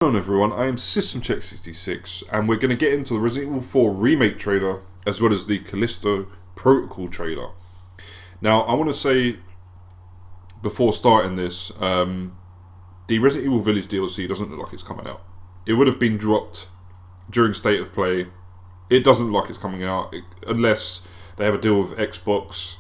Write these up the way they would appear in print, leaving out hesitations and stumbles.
Hello everyone, I am SystemCheck66 and we're going to get into the Resident Evil 4 Remake trailer as well as the Callisto Protocol trailer. Now I want to say before starting this, the Resident Evil Village DLC doesn't look like it's coming out. It would have been dropped during State of Play. It doesn't look like it's coming out unless they have a deal with Xbox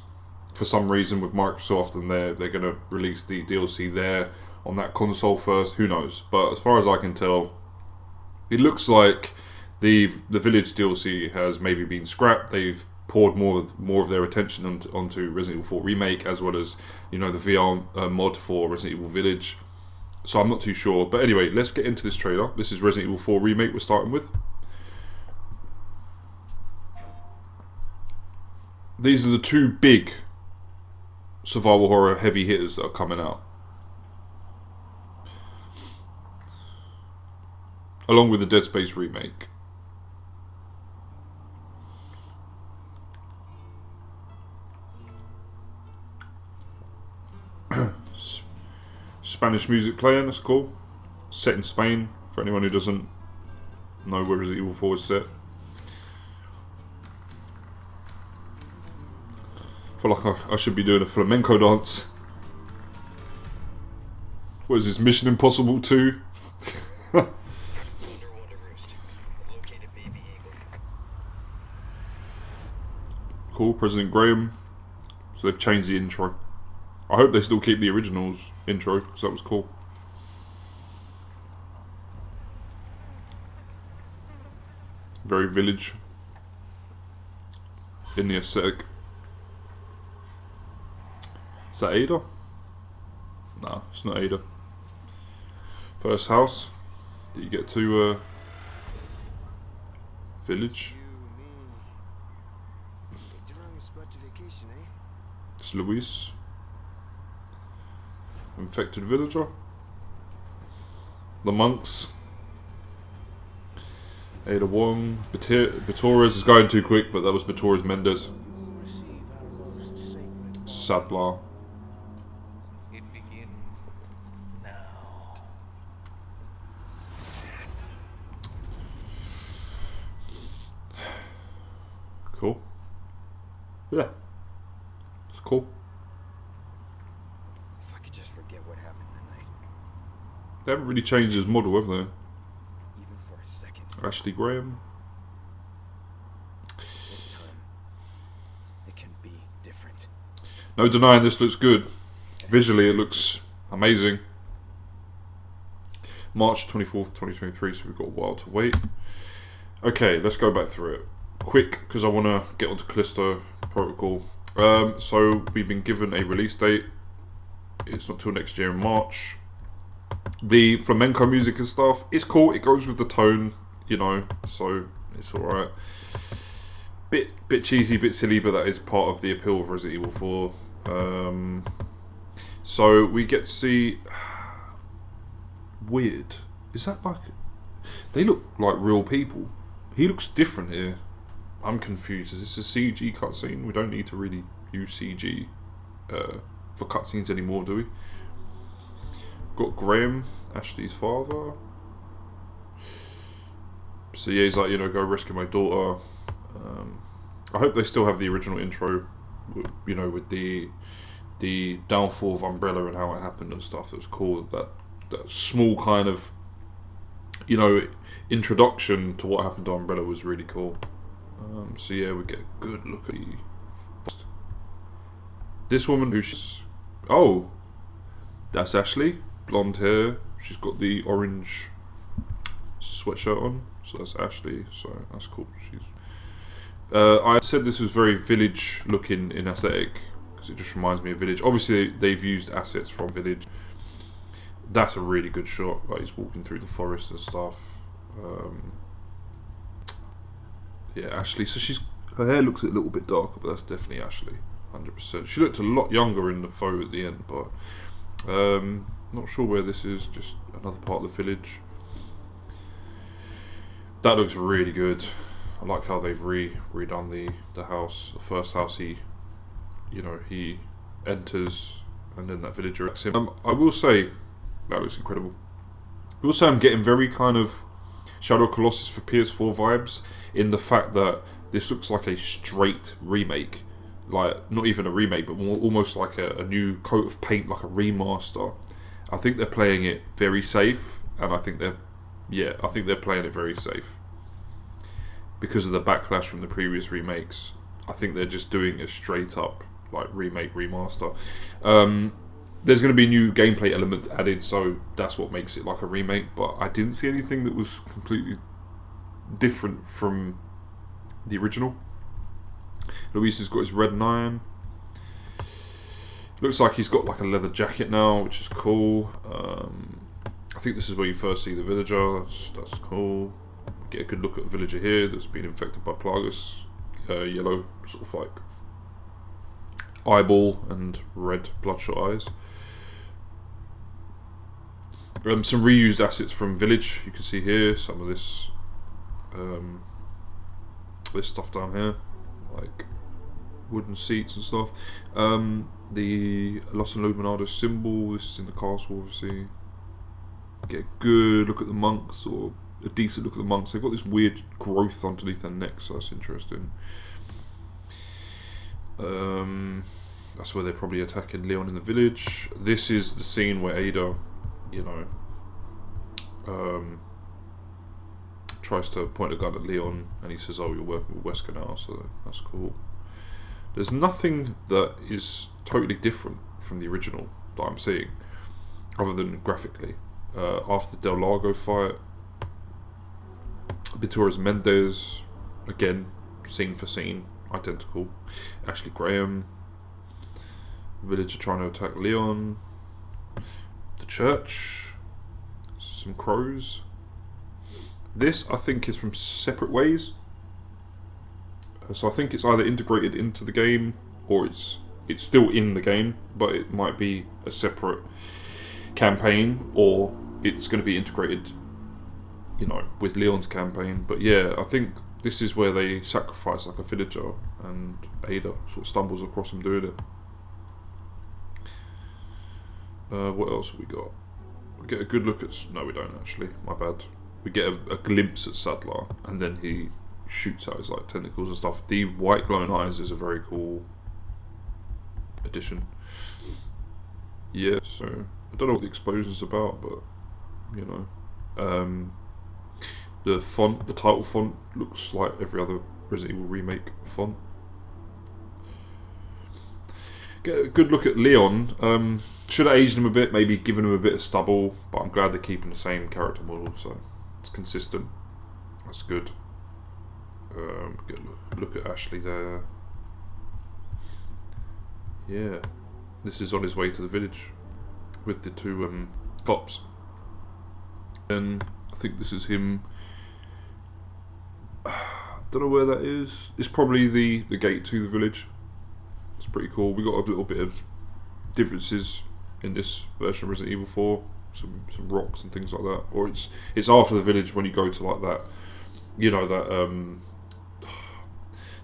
for some reason with Microsoft and they're going to release the DLC there on that console first. Who knows? But as far as I can tell, it looks like the Village DLC has maybe been scrapped. They've poured more of their attention onto Resident Evil 4 Remake as well as the VR mod for Resident Evil Village. So I'm not too sure. But anyway, let's get into this trailer. This is Resident Evil 4 Remake we're starting with. These are the two big survival horror heavy hitters that are coming out, along with the Dead Space remake. Spanish music playing, that's cool. Set in Spain, for anyone who doesn't know where Resident Evil 4 is set. I feel like I should be doing a flamenco dance. What is this, Mission Impossible 2? Cool, President Graham. So they've changed the intro. I hope they still keep the original's intro, because that was cool. Very Village in the aesthetic. Is that Ada? Nah, it's not Ada. First house that you get to Village. It's Luis. Infected villager. The monks. Ada Wong. Batorres is going too quick, but that was Batorres Mendez. Sadler. It begins now. Cool. Yeah. It's cool. If I could just forget what happened tonight, They haven't really changed his model, have they? even for a second. Ashley Graham. This time, it can be different. No denying this looks good. Visually it looks amazing. March 24th, 2023, so we've got a while to wait. Okay, let's go back through it. Quick, because I want to get onto Callisto Protocol. So we've been given a release date. It's not till next year in March. The flamenco music and stuff, it's cool. It goes with the tone, so it's alright. Bit cheesy, bit silly, but that is part of the appeal of Resident Evil 4. So we get to see... Weird. Is that like... They look like real people. He looks different here. I'm confused. Is this a CG cutscene? We don't need to really use CG for cutscenes anymore, do we? Got Graham, Ashley's father. So yeah, he's like, go rescue my daughter. I hope they still have the original intro, with the downfall of Umbrella and how it happened and stuff. It was cool. That small kind of, introduction to what happened to Umbrella was really cool. So yeah, we get a good look at this woman who she's... Oh, that's Ashley. Blonde hair. She's got the orange sweatshirt on. So that's Ashley. So that's cool. She's... I said this was very Village looking in aesthetic because it just reminds me of Village. Obviously, they've used assets from Village. That's a really good shot. Like he's walking through the forest and stuff. Yeah, Ashley. So her hair looks a little bit darker, but that's definitely Ashley, 100%. She looked a lot younger in the photo at the end, but not sure where this is. Just another part of the village. That looks really good. I like how they've redone the house. The first house he enters, and then that villager acts him. I will say that looks incredible. Also, I'm getting very kind of Shadow of Colossus for PS4 vibes in the fact that this looks like a straight remake. Like, not even a remake, but more, almost like a new coat of paint, like a remaster. I think they're playing it very safe, and I think they're playing it very safe. Because of the backlash from the previous remakes, I think they're just doing a straight up, like, remake, remaster. There's going to be new gameplay elements added, so that's what makes it like a remake, but I didn't see anything that was completely different from the original. Luis has got his red 9. Looks like he's got like a leather jacket now, which is cool. I think this is where you first see the villager. That's cool. Get a good look at the villager here that's been infected by Plagus. Yellow, sort of like eyeball and red bloodshot eyes. Some reused assets from Village. You can see here some of this this stuff down here, like wooden seats and stuff. The Los Illuminados symbol. This is in the castle, obviously. Get a good look at the monks, or a decent look at the monks. They've got this weird growth underneath their necks, so that's interesting. That's where they're probably attacking Leon in the village. This is the scene where Ada, you know, tries to point a gun at Leon, and he says, "Oh, you're working with Wesker now," so that's cool. There's nothing that is totally different from the original that I'm seeing, other than graphically. After the Del Lago fight, Vittoria's Mendez, again, scene for scene, identical. Ashley Graham, villager trying to attack Leon, the church, some crows. This, I think, is from separate ways. So I think it's either integrated into the game, or it's still in the game, but it might be a separate campaign, or it's going to be integrated, you know, with Leon's campaign. But yeah, I think this is where they sacrifice like a villager, and Ada sort of stumbles across him doing it. What else have we got? We get a good look at... No, we don't actually. My bad. We get a glimpse at Sadler, and then he shoots out his like tentacles and stuff. The white glowing eyes is a very cool addition. Yeah, so I don't know what the explosion's about, but you know, the font, the title font, looks like every other Resident Evil Remake font. Get a good look at Leon. Should have aged him a bit, maybe given him a bit of stubble, but I'm glad they're keeping the same character model, so it's consistent. That's good. Get a look at Ashley there. Yeah, this is on his way to the village with the two cops. Then I think this is him. Don't know where that is. It's probably the gate to the village. It's pretty cool. We got a little bit of differences in this version of Resident Evil 4. Some rocks and things like that. Or it's after the village when you go to like that, you know,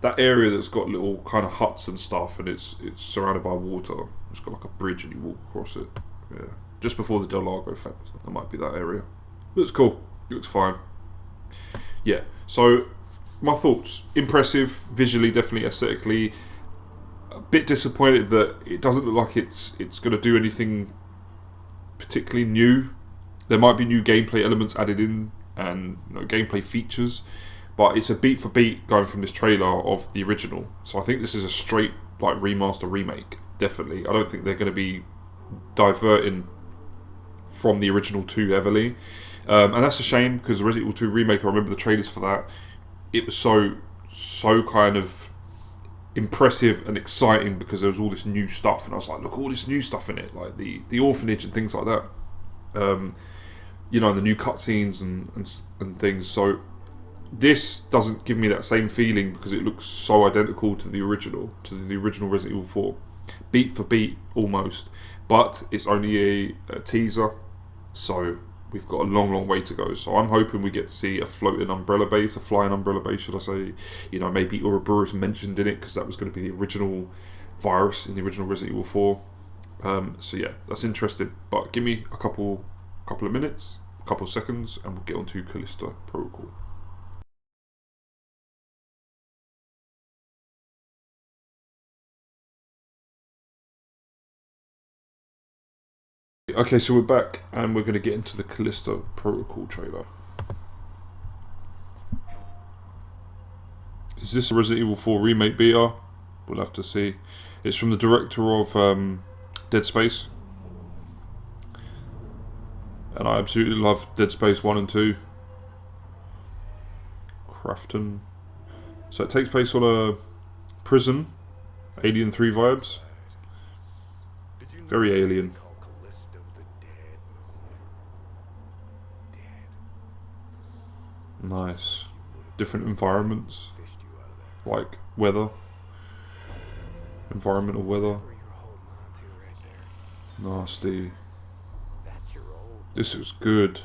that area that's got little kind of huts and stuff, and it's surrounded by water. It's got like a bridge and you walk across it. Yeah, just before the Del Lago effect. That might be that area. Looks cool. Looks fine. Yeah. So my thoughts: impressive visually, definitely aesthetically. A bit disappointed that it doesn't look like it's going to do anything particularly new. There might be new gameplay elements added in, and you know, gameplay features, but it's a beat for beat going from this trailer of the original. So I think this is a straight like remaster remake. Definitely, I don't think they're going to be diverting from the original too heavily, and that's a shame, because the Resident Evil 2 remake, I remember the trailers for that. It was so kind of impressive and exciting because there was all this new stuff, and I was like, look, all this new stuff in it, like the orphanage and things like that. You know, the new cutscenes and things. So this doesn't give me that same feeling because it looks so identical to the original Resident Evil 4, beat for beat almost. But it's only a teaser, so we've got a long way to go. So I'm hoping we get to see a floating umbrella base, a flying umbrella base, should I say. You know, maybe Ouroboros mentioned in it, because that was going to be the original virus in the original Resident Evil 4. So yeah, that's interesting. But give me a couple of minutes, couple of seconds and we'll get on to Callisto Protocol. Okay, so we're back and we're going to get into the Callisto Protocol trailer. Is this a Resident Evil 4 Remake beta? We'll have to see. It's from the director of Dead Space. And I absolutely love Dead Space 1 and 2. Crafton. So it takes place on a prison. Alien 3 vibes. Very alien. Nice. Different environments. Like weather. Environmental weather. Nasty. This looks good.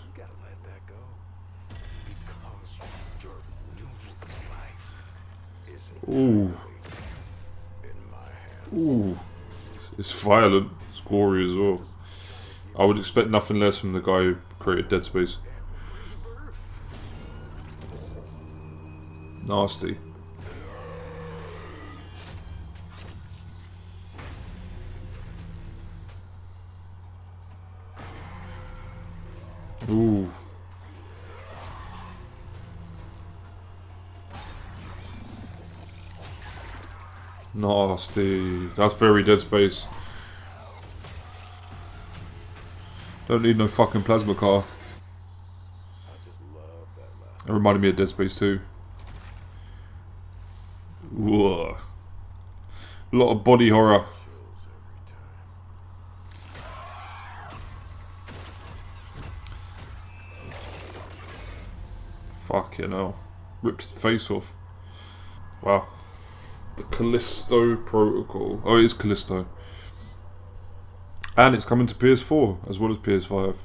Ooh. Ooh. It's violent. It's gory as well. I would expect nothing less from the guy who created Dead Space. Nasty. Ooh. Nasty. That's very Dead Space. Don't need no fucking plasma car. It reminded me of Dead Space 2. Whoa. A lot of body horror. Fucking hell. Ripped his face off. Wow. The Callisto Protocol. Oh, it is Callisto. And it's coming to PS4 as well as PS5.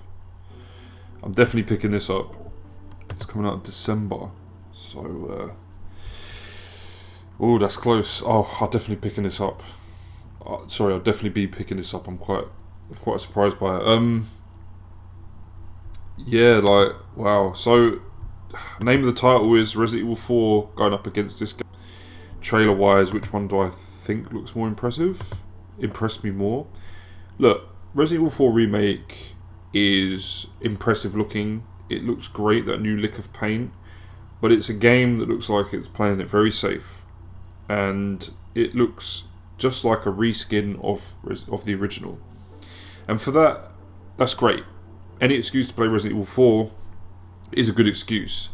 I'm definitely picking this up. It's coming out in December. So, oh, that's close. Oh, I'll definitely picking this up. Sorry, I'll definitely be picking this up. I'm quite surprised by it. Yeah, like, wow. So, name of the title is Resident Evil 4 going up against this game. Trailer wise, which one do I think looks more impressive? Impressed me more. Look, Resident Evil 4 Remake is impressive looking. It looks great, that new lick of paint. But it's a game that looks like it's playing it very safe. And it looks just like a reskin of the original. And for that, that's great. Any excuse to play Resident Evil 4 is a good excuse.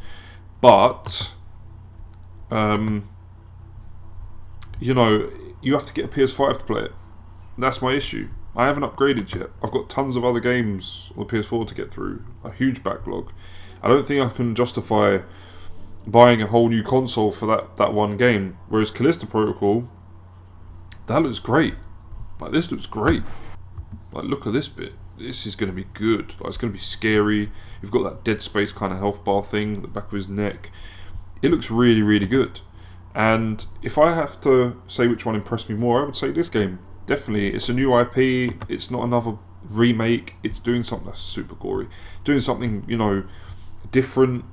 But, you know, you have to get a PS5 to play it. That's my issue. I haven't upgraded yet. I've got tons of other games on the PS4 to get through. A huge backlog. I don't think I can justify buying a whole new console for that one game. Whereas Callisto Protocol, that looks great. Like, this looks great. Like, look at this bit. This is going to be good. Like, it's going to be scary. You've got that Dead Space kind of health bar thing at the back of his neck. It looks really, really good. And if I have to say which one impressed me more, I would say this game. Definitely. It's a new IP. It's not another remake. It's doing something that's super gory. Doing something, you know, different,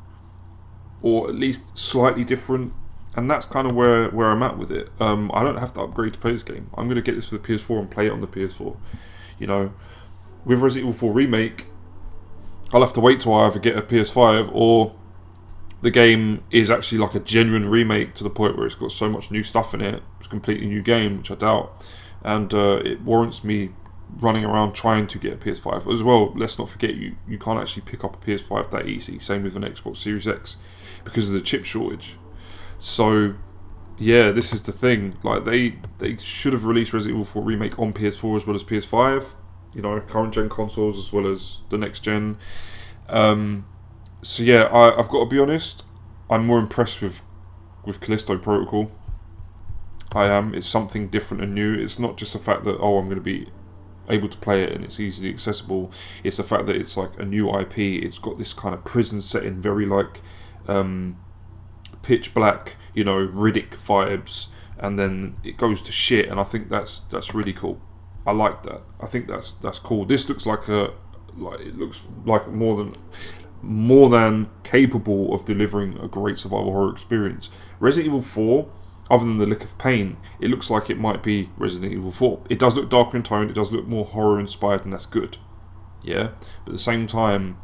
or at least slightly different. And that's kind of where I'm at with it. I don't have to upgrade to play this game. I'm going to get this for the PS4 and play it on the PS4. You know, with Resident Evil 4 Remake, I'll have to wait till I either get a PS5 or the game is actually like a genuine remake to the point where it's got so much new stuff in it. It's a completely new game, which I doubt. And it warrants me running around trying to get a PS5. As well, let's not forget, you can't actually pick up a PS5 that easy. Same with an Xbox Series X because of the chip shortage. So, yeah, this is the thing. Like, they should have released Resident Evil 4 Remake on PS4 as well as PS5. You know, current gen consoles as well as the next gen. So yeah, I've got to be honest. I'm more impressed with Callisto Protocol. I am. It's something different and new. It's not just the fact that, oh, I'm going to be able to play it and it's easily accessible. It's the fact that it's like a new IP. It's got this kind of prison setting, very like pitch black, you know, Riddick vibes, and then it goes to shit. And I think that's really cool. I like that. I think that's cool. This looks like a like it looks like more than capable of delivering a great survival horror experience. Resident Evil 4, other than the look of pain, it looks like it might be Resident Evil 4. It does look darker in tone, it does look more horror inspired, and that's good. Yeah, but at the same time,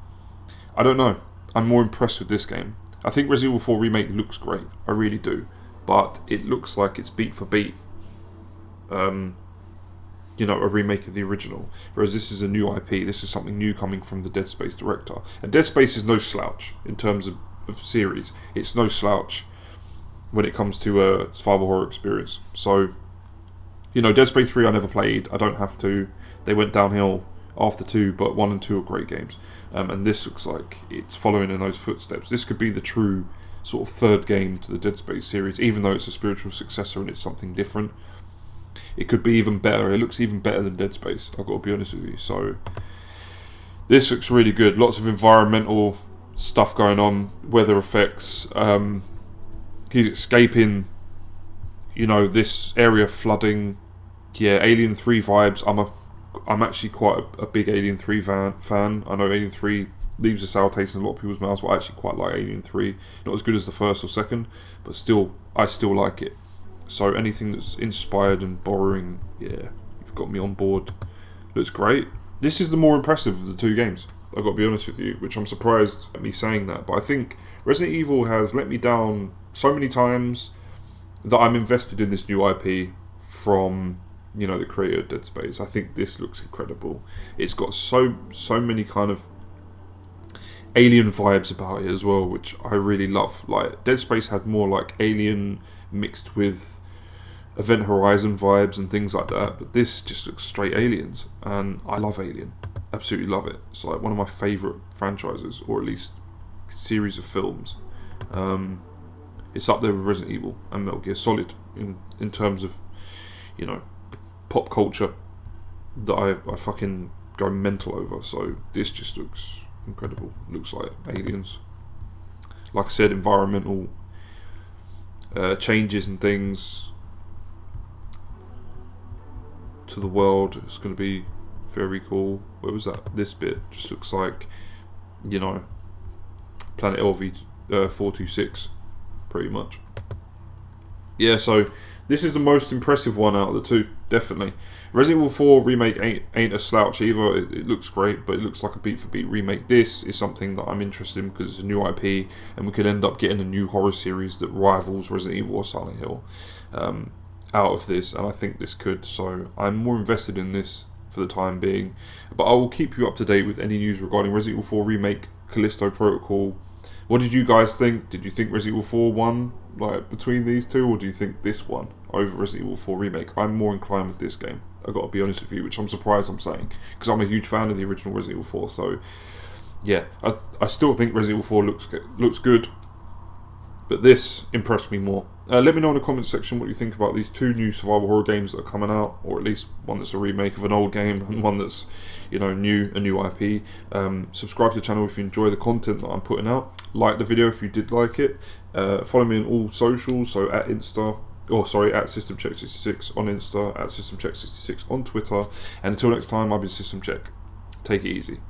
I don't know. I'm more impressed with this game. I think Resident Evil 4 Remake looks great. I really do. But it looks like it's beat for beat. A remake of the original. Whereas this is a new IP. This is something new coming from the Dead Space director. And Dead Space is no slouch in terms of series. It's no slouch when it comes to a survival horror experience. So, Dead Space 3 I never played. I don't have to. They went downhill after 2, but 1 and 2 are great games. And this looks like it's following in those footsteps. This could be the true sort of third game to the Dead Space series, even though it's a spiritual successor and it's something different. It could be even better. It looks even better than Dead Space, I've got to be honest with you. So this looks really good. Lots of environmental stuff going on, weather effects. He's escaping, this area flooding. Yeah, Alien 3 vibes. I'm actually quite a big Alien 3 fan. I know Alien 3 leaves a sour taste in a lot of people's mouths, but I actually quite like Alien 3. Not as good as the first or second, but I still like it. So anything that's inspired and borrowing, yeah, you've got me on board. Looks great. This is the more impressive of the two games, I've got to be honest with you, which I'm surprised at me saying that. But I think Resident Evil has let me down so many times that I'm invested in this new IP from, the creator of Dead Space. I think this looks incredible. It's got so many kind of alien vibes about it as well, which I really love. Like Dead Space had more like Alien mixed with Event Horizon vibes and things like that, but this just looks straight Aliens, and I love Alien, absolutely love it. It's like one of my favourite franchises, or at least series of films. It's up there with Resident Evil and Metal Gear Solid in terms of pop culture that I fucking go mental over. So this just looks incredible. Looks like Aliens. Like I said, environmental changes and things to the world. It's going to be very cool. Where was that? This bit just looks like, Planet LV 426, pretty much. Yeah, so this is the most impressive one out of the two, definitely. Resident Evil 4 Remake ain't a slouch either. It looks great, but it looks like a beat-for-beat remake. This is something that I'm interested in because it's a new IP, and we could end up getting a new horror series that rivals Resident Evil or Silent Hill out of this, and I think this could. So I'm more invested in this for the time being. But I will keep you up to date with any news regarding Resident Evil 4 Remake, Callisto Protocol. What did you guys think? Did you think Resident Evil 4 won between these two, or do you think this one over Resident Evil 4 Remake? I'm more inclined with this game, I've got to be honest with you, which I'm surprised I'm saying, because I'm a huge fan of the original Resident Evil 4. So yeah, I still think Resident Evil 4 looks good, but this impressed me more. Let me know in the comments section what you think about these two new survival horror games that are coming out, or at least one that's a remake of an old game and one that's a new IP. Subscribe to the channel if you enjoy the content that I'm putting out. Like the video if you did like it. Follow me on all socials, so at SystemCheck66 on Insta, at SystemCheck66 on Twitter. And until next time, I've been System Check. Take it easy.